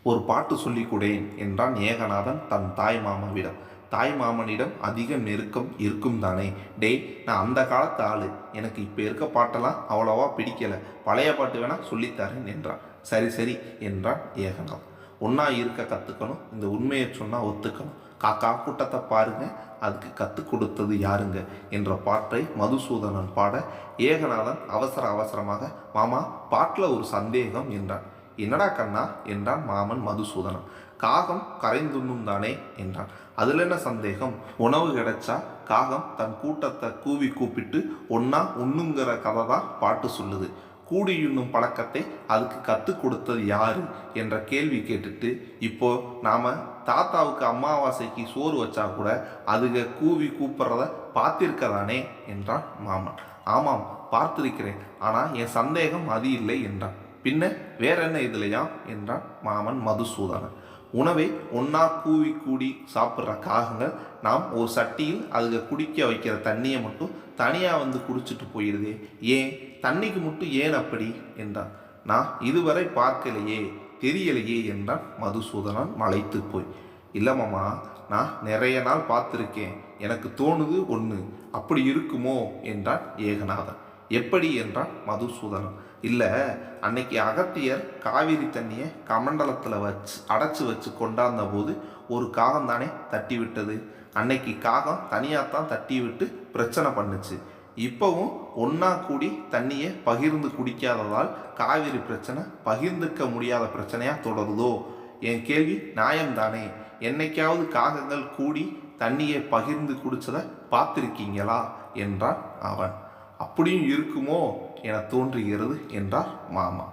ஒரு பாட்டு சொல்லிக் கொடேன் என்றான் ஏகநாதன் தன் தாய் மாமாவிடம். தாய் மாமனிடம் அதிக நெருக்கம் இருக்கும் தானே. டேய், நான் அந்த காலத்து ஆளு, எனக்கு இப்போ இருக்க பாட்டெல்லாம் அவ்வளோவா பிடிக்கலை, பழைய பாட்டு வேணா சொல்லித்தரேன் என்றான். சரி சரி என்றான் ஏகநாதன். ஒன்றா இருக்க கற்றுக்கணும், இந்த உண்மையை சொன்னால் ஒத்துக்கணும், காக்கா கூட்டத்தை பாருங்க, அதுக்கு கற்றுக் கொடுத்தது யாருங்க என்ற பாட்டை மதுசூதனன் பாட ஏகநாதன் அவசர அவசரமாக, மாமா பாட்டில் ஒரு சந்தேகம் என்றான். என்னடா கண்ணா என்றான் மாமன் மதுசூதனன். காகம் கரைந்துண்ணும் தானே என்றான். அதில் என்ன சந்தேகம்? உணவு கிடைச்சா காகம் தன் கூட்டத்தை கூவி கூப்பிட்டு ஒன்னா உண்ணுங்கிற கதை தான் பாட்டு சொல்லுது. கூடியுண்ணும் பழக்கத்தை அதுக்கு கற்றுக் கொடுத்தது யாரு என்ற கேள்வி கேட்டுட்டு, இப்போ நாம தாத்தாவுக்கு அமாவாசைக்கு சோறு வச்சா கூட அதுக கூவி கூப்பிட்றத பார்த்திருக்கதானே என்றான் மாமன். ஆமாம், பார்த்திருக்கிறேன், ஆனால் என் சந்தேகம் அது இல்லை என்றான். பின்ன வேற என்ன இதுலையா என்றான் மாமன் மதுசூதனன். உணவை ஒன்றா கூவி கூடி சாப்பிட்ற காகங்கள் நாம் ஒரு சட்டியில் அதுக குடிக்க வைக்கிற தண்ணியை மட்டும் தனியாக வந்து குடிச்சிட்டு போயிடுதே, ஏன் தண்ணிக்கு மட்டும் ஏன் அப்படி என்றான். நான் இதுவரை பார்க்கலையே, தெரியலையே என்றான் மதுசூதனன் மலைத்து போய். இல்லை மாமா, நான் நிறைய நாள் பார்த்துருக்கேன், எனக்கு தோணுது ஒன்று அப்படி இருக்குமோ என்றான் ஏகநாதன். எப்படி என்றான் மதுசூதனன். இல்லை, அன்னைக்கு அகத்தியர் காவிரி தண்ணியை கமண்டலத்தில் அடைச்சி வச்சு கொண்டாந்த போது ஒரு காகம் தானே தட்டி விட்டது. அன்னைக்கு காகம் தனியாகத்தான் தட்டி விட்டு பிரச்சனை பண்ணுச்சு. இப்போவும் ஒன்றா கூடி தண்ணியை பகிர்ந்து குடிக்காததால் காவிரி பிரச்சனை பகிர்ந்துக்க முடியாத பிரச்சனையாக தொடருதோ? என் கேள்வி நியாயம்தானே. என்னைக்காவது காகங்கள் கூடி தண்ணியை பகிர்ந்து குடிச்சதை பார்த்துருக்கீங்களா என்றான் அவன். அப்படியும் இருக்குமோ என தோன்றுகிறது என்றார் மாமா.